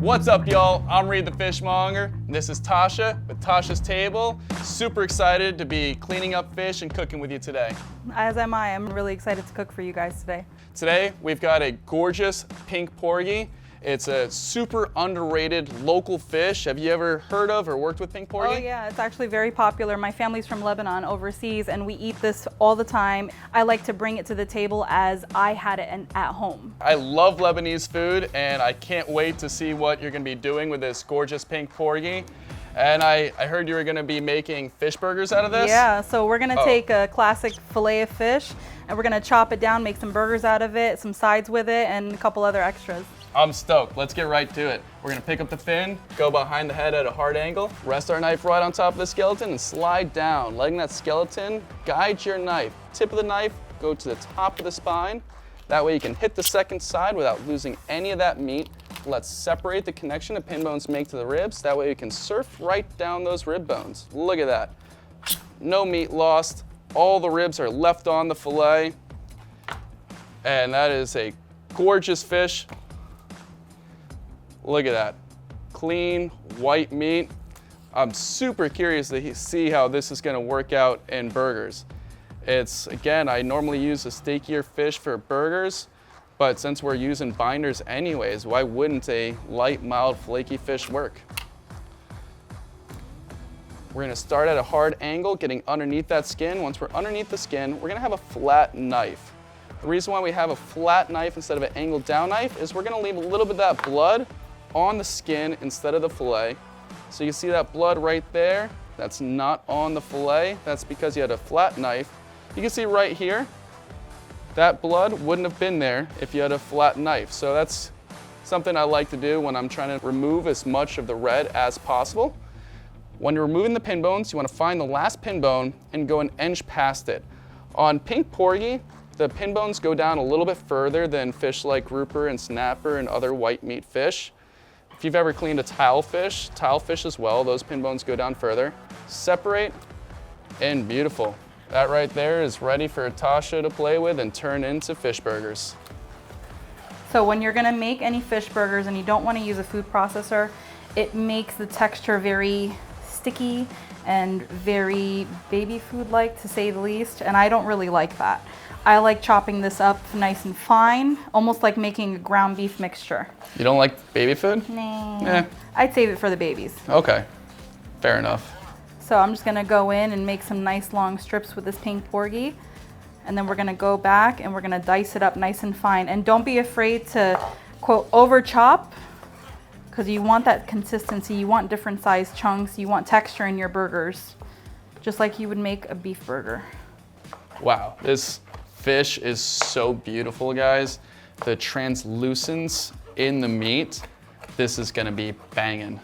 What's up, y'all? I'm Reed the Fishmonger, and this is Tasha with Tasha's Table. Super excited to be cleaning up fish and cooking with you today. As am I. I'm really excited to cook for you guys today. Today, we've got a gorgeous pink porgy. It's a super underrated local fish. Have you ever heard of or worked with pink porgy? Oh yeah, it's actually very popular. My family's from Lebanon overseas, and we eat this all the time. I like to bring it to the table as I had it at home. I love Lebanese food, and I can't wait to see what you're gonna be doing with this gorgeous pink porgy. And I heard you were gonna be making fish burgers out of this? Yeah, so we're gonna take a classic fillet of fish, and we're gonna chop it down, make some burgers out of it, some sides with it, and a couple other extras. I'm stoked. Let's get right to it. We're gonna pick up the fin, go behind the head at a hard angle, rest our knife right on top of the skeleton, and slide down, letting that skeleton guide your knife. Tip of the knife, go to the top of the spine. That way you can hit the second side without losing any of that meat. Let's separate the connection the pin bones make to the ribs. That way you can surf right down those rib bones. Look at that. No meat lost. All the ribs are left on the fillet. And that is a gorgeous fish. Look at that, clean, white meat. I'm super curious to see how this is gonna work out in burgers. Again, I normally use a steakier fish for burgers, but since we're using binders anyways, why wouldn't a light, mild, flaky fish work? We're gonna start at a hard angle, getting underneath that skin. Once we're underneath the skin, we're gonna have a flat knife. The reason why we have a flat knife instead of an angled down knife is we're gonna leave a little bit of that blood on the skin instead of the fillet. So you see that blood right there? That's not on the fillet. That's because you had a flat knife. You can see right here, that blood wouldn't have been there if you had a flat knife. So that's something I like to do when I'm trying to remove as much of the red as possible. When you're removing the pin bones, you want to find the last pin bone and go an inch past it. On pink porgy, the pin bones go down a little bit further than fish like grouper and snapper and other white meat fish. If you've ever cleaned a tilefish as well, those pin bones go down further. Separate, and beautiful. That right there is ready for Tasha to play with and turn into fish burgers. So when you're gonna make any fish burgers and you don't wanna use a food processor, it makes the texture very sticky and very baby food-like, to say the least, and I don't really like that. I like chopping this up nice and fine, almost like making a ground beef mixture. You don't like baby food? Nah. I'd save it for the babies. Okay, fair enough. So I'm just gonna go in and make some nice long strips with this pink porgy, and then we're gonna go back and we're gonna dice it up nice and fine. And don't be afraid to, quote, over chop, because you want that consistency, you want different size chunks, you want texture in your burgers, just like you would make a beef burger. Wow, this fish is so beautiful, guys. The translucence in the meat, this is gonna be banging.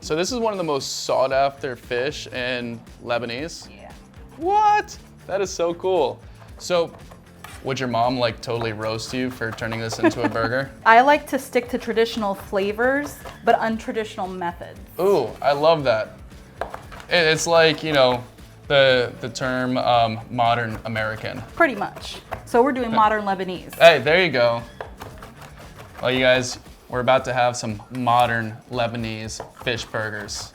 So this is one of the most sought after fish in Lebanese? Yeah. What? That is so cool. So would your mom like totally roast you for turning this into a burger? I like to stick to traditional flavors, but untraditional methods. Ooh, I love that. It's like, you know, the term modern American. Pretty much. So we're doing modern Lebanese. Hey, there you go. Well, you guys, we're about to have some modern Lebanese fish burgers.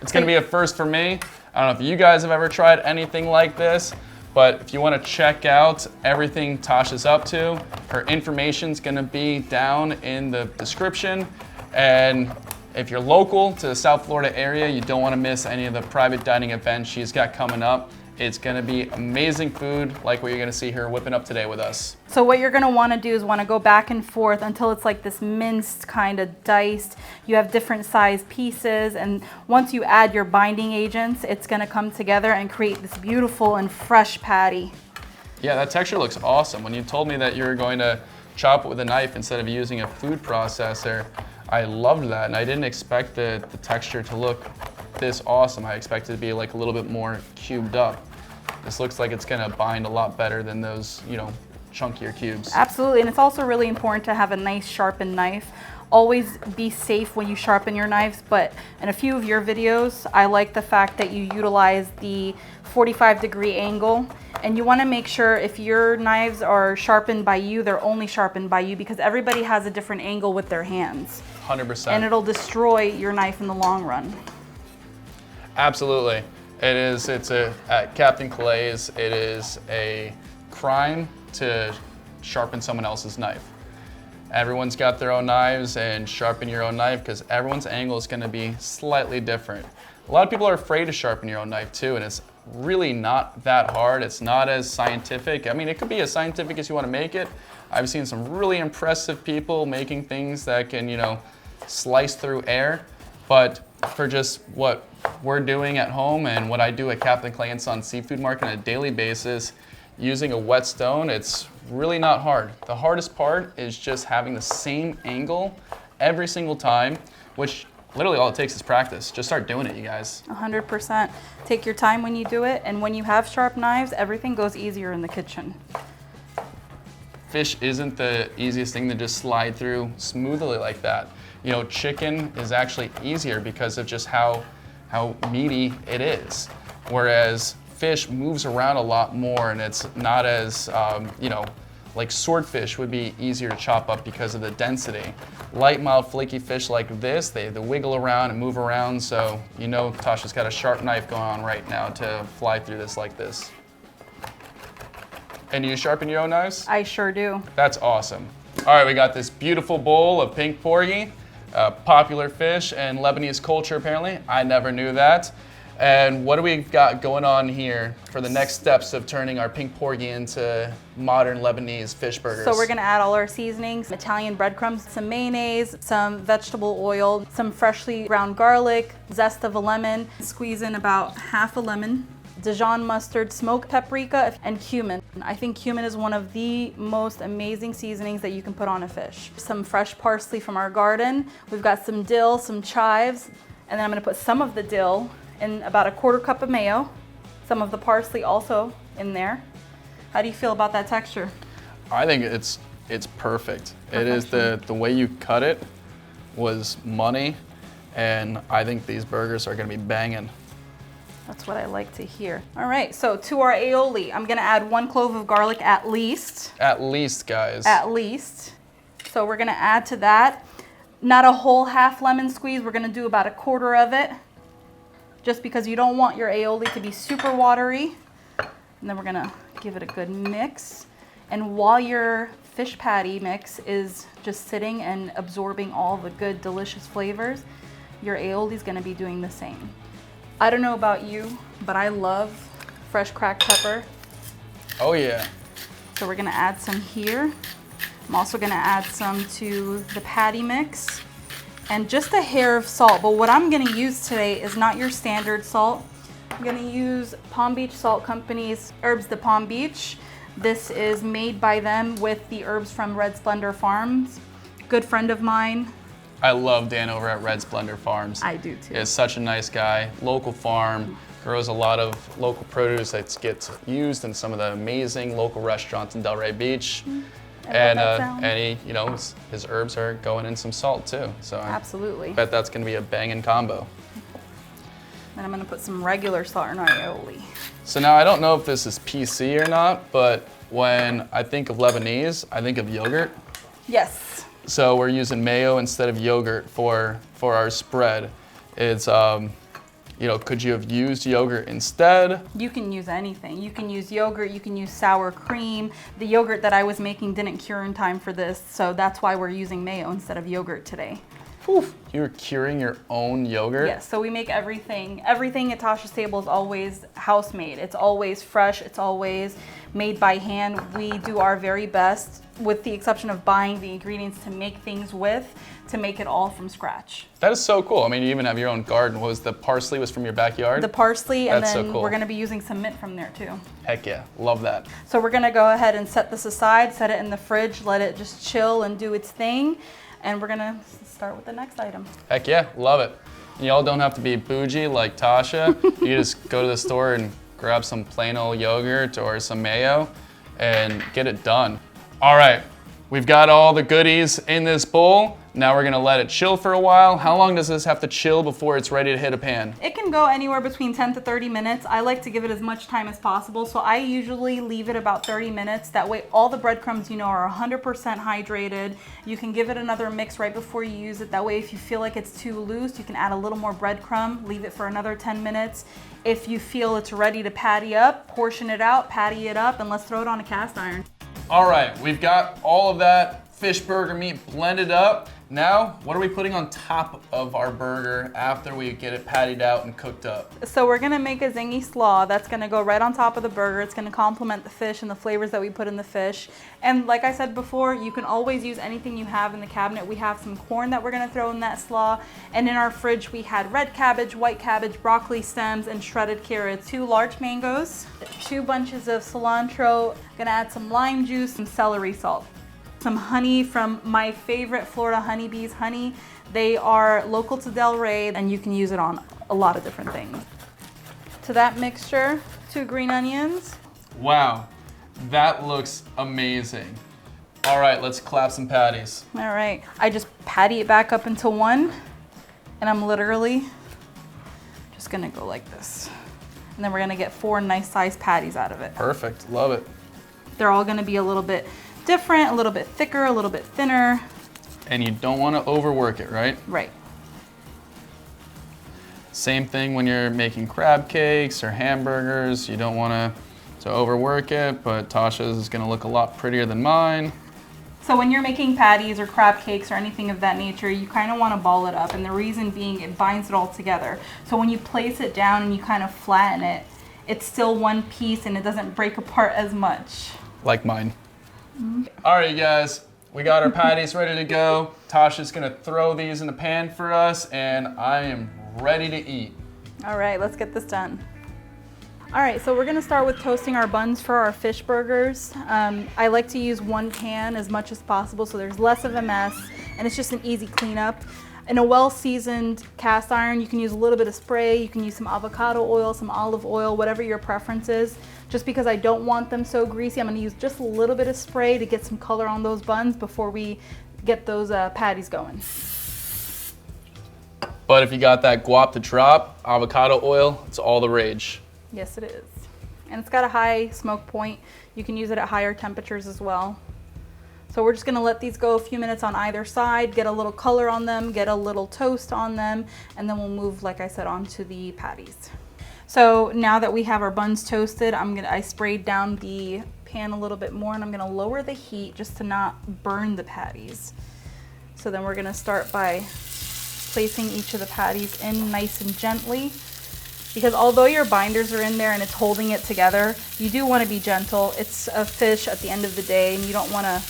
It's gonna be a first for me. I don't know if you guys have ever tried anything like this, but if you wanna check out everything Tasha's up to, her information's gonna be down in the description. And if you're local to the South Florida area, you don't want to miss any of the private dining events she's got coming up. It's going to be amazing food like what you're going to see her whipping up today with us. So what you're going to want to do is want to go back and forth until it's like this minced, kind of diced. You have different size pieces, and once you add your binding agents, it's going to come together and create this beautiful and fresh patty. Yeah, that texture looks awesome. When you told me that you were going to chop it with a knife instead of using a food processor, I loved that, and I didn't expect the texture to look this awesome. I expected it to be like a little bit more cubed up. This looks like it's gonna bind a lot better than those, you know, chunkier cubes. Absolutely, and it's also really important to have a nice sharpened knife. always be safe when you sharpen your knives, but in a few of your videos, I like the fact that you utilize the 45-degree angle, and you want to make sure if your knives are sharpened by you, they're only sharpened by you, because everybody has a different angle with their hands. 100%. And it'll destroy your knife in the long run. Absolutely. At Captain Clay's, it is a crime to sharpen someone else's knife. Everyone's got their own knives, and sharpen your own knife because everyone's angle is going to be slightly different. A lot of people are afraid to sharpen your own knife too, and it's really not that hard. It's not as scientific. I mean, it could be as scientific as you want to make it. I've seen some really impressive people making things that can, slice through air, but for just what we're doing at home and what I do at Captain Clay & Son Seafood Market on a daily basis, using a whetstone, it's really not hard. The hardest part is just having the same angle every single time, which literally all it takes is practice. Just start doing it, you guys. 100%. Take your time when you do it, and when you have sharp knives, everything goes easier in the kitchen. Fish isn't the easiest thing to just slide through smoothly like that. Chicken is actually easier because of just how meaty it is. Whereas fish moves around a lot more, and it's not as, like swordfish would be easier to chop up because of the density. Light, mild, flaky fish like this, they wiggle around and move around, so Tasha's got a sharp knife going on right now to fly through this like this. And do you sharpen your own knives? I sure do. That's awesome. All right, we got this beautiful bowl of pink porgy, popular fish in Lebanese culture apparently. I never knew that. And what do we got going on here for the next steps of turning our pink porgy into modern Lebanese fish burgers? So we're gonna add all our seasonings, Italian breadcrumbs, some mayonnaise, some vegetable oil, some freshly ground garlic, zest of a lemon, squeeze in about half a lemon, Dijon mustard, smoked paprika, and cumin. I think cumin is one of the most amazing seasonings that you can put on a fish. Some fresh parsley from our garden. We've got some dill, some chives, and then I'm gonna put some of the dill in about a 1/4 cup of mayo, some of the parsley also in there. How do you feel about that texture? I think it's perfect. It is the way you cut it was money, and I think these burgers are gonna be banging. That's what I like to hear. All right, so to our aioli, I'm gonna add 1 clove of garlic at least. At least, guys. At least. So we're gonna add to that, not a whole half lemon squeeze, we're gonna do about a 1/4 of it, just because you don't want your aioli to be super watery. And then we're gonna give it a good mix. And while your fish patty mix is just sitting and absorbing all the good, delicious flavors, your aioli is gonna be doing the same. I don't know about you, but I love fresh cracked pepper. Oh yeah. So we're gonna add some here. I'm also gonna add some to the patty mix and just a hair of salt. But what I'm gonna use today is not your standard salt. I'm gonna use Palm Beach Salt Company's Herbs de Palm Beach. This is made by them with the herbs from Red Splendor Farms. Good friend of mine. I love Dan over at Red Splendor Farms. I do too. He's such a nice guy. Local farm, grows a lot of local produce that gets used in some of the amazing local restaurants in Delray Beach. And he, his herbs are going in some salt too. So absolutely. I bet that's gonna be a banging combo. Then I'm gonna put some regular salt in our aioli. So now I don't know if this is PC or not, but when I think of Lebanese, I think of yogurt. Yes. So we're using mayo instead of yogurt for our spread. It's, could you have used yogurt instead? You can use anything. You can use yogurt, you can use sour cream. The yogurt that I was making didn't cure in time for this, so that's why we're using mayo instead of yogurt today. Whew. You're curing your own yogurt? Yes, so we make everything. Everything at Tasha's table is always house made. It's always fresh, it's always made by hand. We do our very best, with the exception of buying the ingredients to make things with, to make it all from scratch. That is so cool. I mean, you even have your own garden. Was the parsley was from your backyard? The parsley, and That's then so cool. We're gonna be using some mint from there too. Heck yeah, love that. So we're gonna go ahead and set this aside, set it in the fridge, let it just chill and do its thing. And we're gonna start with the next item. Heck yeah, love it. Y'all don't have to be bougie like Tasha. You just go to the store and grab some plain old yogurt or some mayo and get it done. All right, We've got all the goodies in this bowl. Now we're gonna let it chill for a while. How long does this have to chill before it's ready to hit a pan? It can go anywhere between 10 to 30 minutes. I like to give it as much time as possible, so I usually leave it about 30 minutes. That way all the breadcrumbs, you know, are 100% hydrated. You can give it another mix right before you use it. That way if you feel like it's too loose, you can add a little more breadcrumb, leave it for another 10 minutes. If you feel it's ready to patty up, portion it out, patty it up, and let's throw it on a cast iron. All right, we've got all of that fish burger meat blended up. Now, what are we putting on top of our burger after we get it pattied out and cooked up? So we're gonna make a zingy slaw that's gonna go right on top of the burger. It's gonna complement the fish and the flavors that we put in the fish. And like I said before, you can always use anything you have in the cabinet. We have some corn that we're gonna throw in that slaw. And in our fridge, we had red cabbage, white cabbage, broccoli stems, and shredded carrots, 2 large mangoes, 2 bunches of cilantro, gonna add some lime juice, some celery salt. Some honey from my favorite Florida honeybees honey. They are local to Delray and you can use it on a lot of different things. To that mixture, 2 green onions. Wow, that looks amazing. All right, let's clap some patties. All right, I just patty it back up into one and I'm literally just gonna go like this. And then we're gonna get 4 nice sized patties out of it. Perfect, love it. They're all gonna be a little bit different, a little bit thicker, a little bit thinner. And you don't want to overwork it, right? Right. Same thing when you're making crab cakes or hamburgers. You don't want to overwork it, but Tasha's is going to look a lot prettier than mine. So when you're making patties or crab cakes or anything of that nature, you kind of want to ball it up, and the reason being it binds it all together. So when you place it down and you kind of flatten it, it's still one piece and it doesn't break apart as much. Like mine. All right, you guys, we got our patties ready to go. Tasha's gonna throw these in the pan for us, and I am ready to eat. All right, let's get this done. All right, so we're gonna start with toasting our buns for our fish burgers. I like to use 1 pan as much as possible so there's less of a mess, and it's just an easy cleanup. In a well-seasoned cast iron, you can use a little bit of spray, you can use some avocado oil, some olive oil, whatever your preference is. Just because I don't want them so greasy, I'm gonna use just a little bit of spray to get some color on those buns before we get those patties going. But if you got that guap to drop, avocado oil, it's all the rage. Yes, it is. And it's got a high smoke point. You can use it at higher temperatures as well. So we're just gonna let these go a few minutes on either side, get a little color on them, get a little toast on them, and then we'll move, like I said, onto the patties. So now that we have our buns toasted, I sprayed down the pan a little bit more, and I'm gonna lower the heat just to not burn the patties. So then we're gonna start by placing each of the patties in nice and gently. Because although your binders are in there and it's holding it together, you do wanna be gentle. It's a fish at the end of the day, and you don't wanna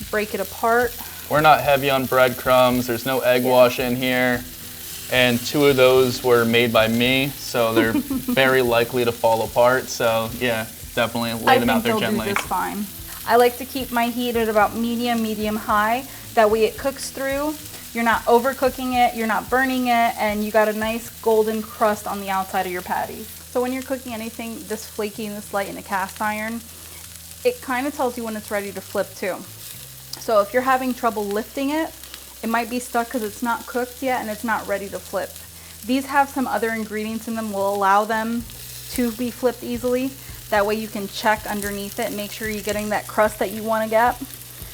break it apart. We're not heavy on breadcrumbs. There's no egg wash in here. And 2 of those were made by me, so they're very likely to fall apart. So yeah, definitely lay them out there gently. I think they'll do just fine. I like to keep my heat at about medium high. That way it cooks through. You're not overcooking it, you're not burning it, and you got a nice golden crust on the outside of your patties. So when you're cooking anything this flaky and this light in a cast iron, it kind of tells you when it's ready to flip too. So if you're having trouble lifting it, it might be stuck because it's not cooked yet and it's not ready to flip. These have some other ingredients in them will allow them to be flipped easily. That way you can check underneath it and make sure you're getting that crust that you want to get.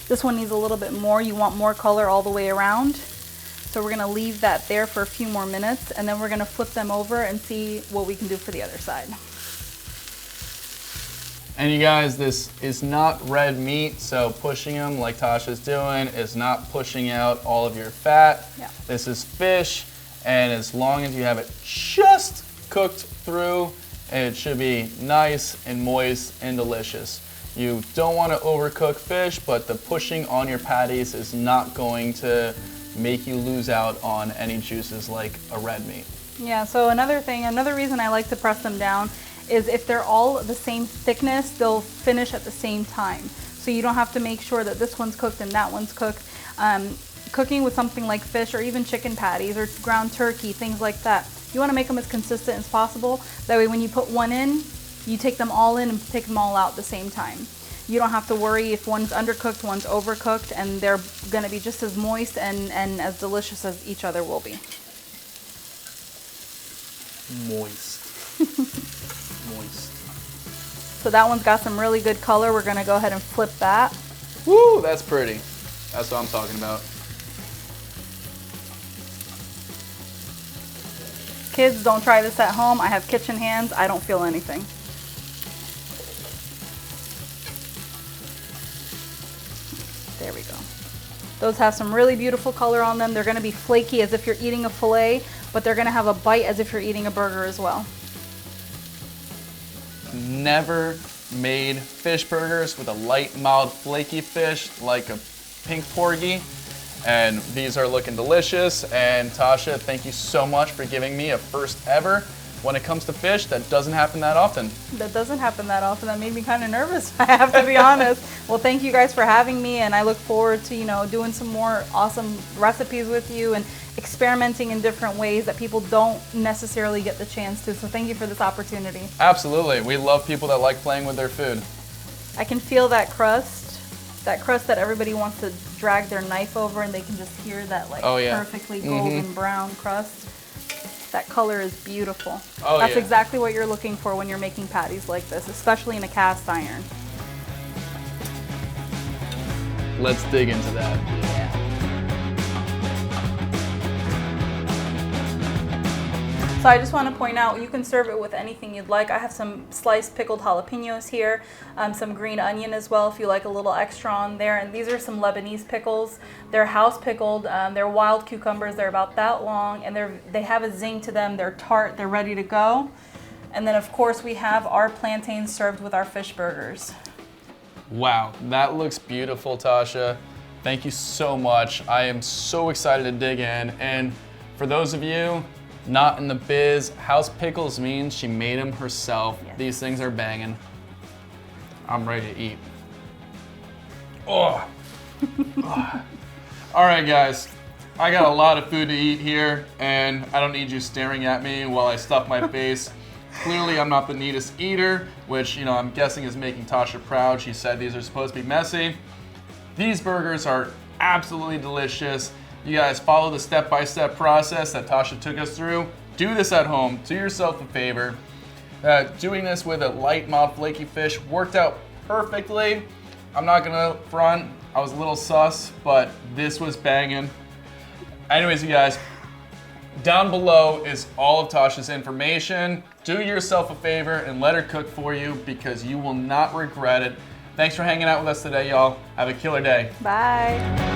This one needs a little bit more. You want more color all the way around. So we're gonna leave that there for a few more minutes, and then we're gonna flip them over and see what we can do for the other side. And you guys, this is not red meat, so pushing them like Tasha's doing is not pushing out all of your fat. Yeah. This is fish, and as long as you have it just cooked through, it should be nice and moist and delicious. You don't want to overcook fish, but the pushing on your patties is not going to make you lose out on any juices like a red meat. Yeah, so another reason I like to press them down is if they're all the same thickness, they'll finish at the same time. So you don't have to make sure that this one's cooked and that one's cooked. Cooking with something like fish or even chicken patties or ground turkey, things like that, you want to make them as consistent as possible. That way when you put one in, you take them all in and take them all out at the same time. you don't have to worry if one's undercooked, one's overcooked, and they're gonna be just as moist and as delicious as each other will be. Moist. Moist. So that one's got some really good color. We're gonna go ahead and flip that. Woo, that's pretty. That's what I'm talking about. Kids, don't try this at home. I have kitchen hands. I don't feel anything. There we go. Those have some really beautiful color on them. They're gonna be flaky as if you're eating a fillet, but they're gonna have a bite as if you're eating a burger as well. Never made fish burgers with a light, mild, flaky fish like a Pink Porgy. And these are looking delicious. And Tasha, thank you so much for giving me a first ever. When it comes to fish, that doesn't happen that often. That doesn't happen that often. That made me kind of nervous, I have to be honest. Well, thank you guys for having me, and I look forward to, doing some more awesome recipes with you and experimenting in different ways that people don't necessarily get the chance to. So thank you for this opportunity. Absolutely. We love people that like playing with their food. I can feel that crust that everybody wants to drag their knife over, and they can just hear that perfectly golden brown crust. That color is beautiful. Oh, That's yeah. exactly what you're looking for when you're making patties like this, especially in a cast iron. Let's dig into that. Yeah. So I just want to point out, you can serve it with anything you'd like. I have some sliced pickled jalapenos here, some green onion as well if you like a little extra on there. And these are some Lebanese pickles. They're house pickled. They're wild cucumbers. They're about that long, and they have a zing to them. They're tart. They're ready to go. And then of course we have our plantains served with our fish burgers. Wow, that looks beautiful, Tasha. Thank you so much. I am so excited to dig in. And for those of you not in the biz, house pickles means she made them herself. Yes. These things are banging. I'm ready to eat. Oh. All right, guys. I got a lot of food to eat here, and I don't need you staring at me while I stuff my face. Clearly, I'm not the neatest eater, which, I'm guessing is making Tasha proud. She said these are supposed to be messy. These burgers are absolutely delicious. You guys follow the step-by-step process that Tasha took us through. Do this at home. Do yourself a favor. Doing this with a light, mild, flaky fish worked out perfectly. I'm not gonna front. I was a little sus, but this was banging. Anyways, you guys, down below is all of Tasha's information. Do yourself a favor and let her cook for you, because you will not regret it. Thanks for hanging out with us today, y'all. Have a killer day. Bye.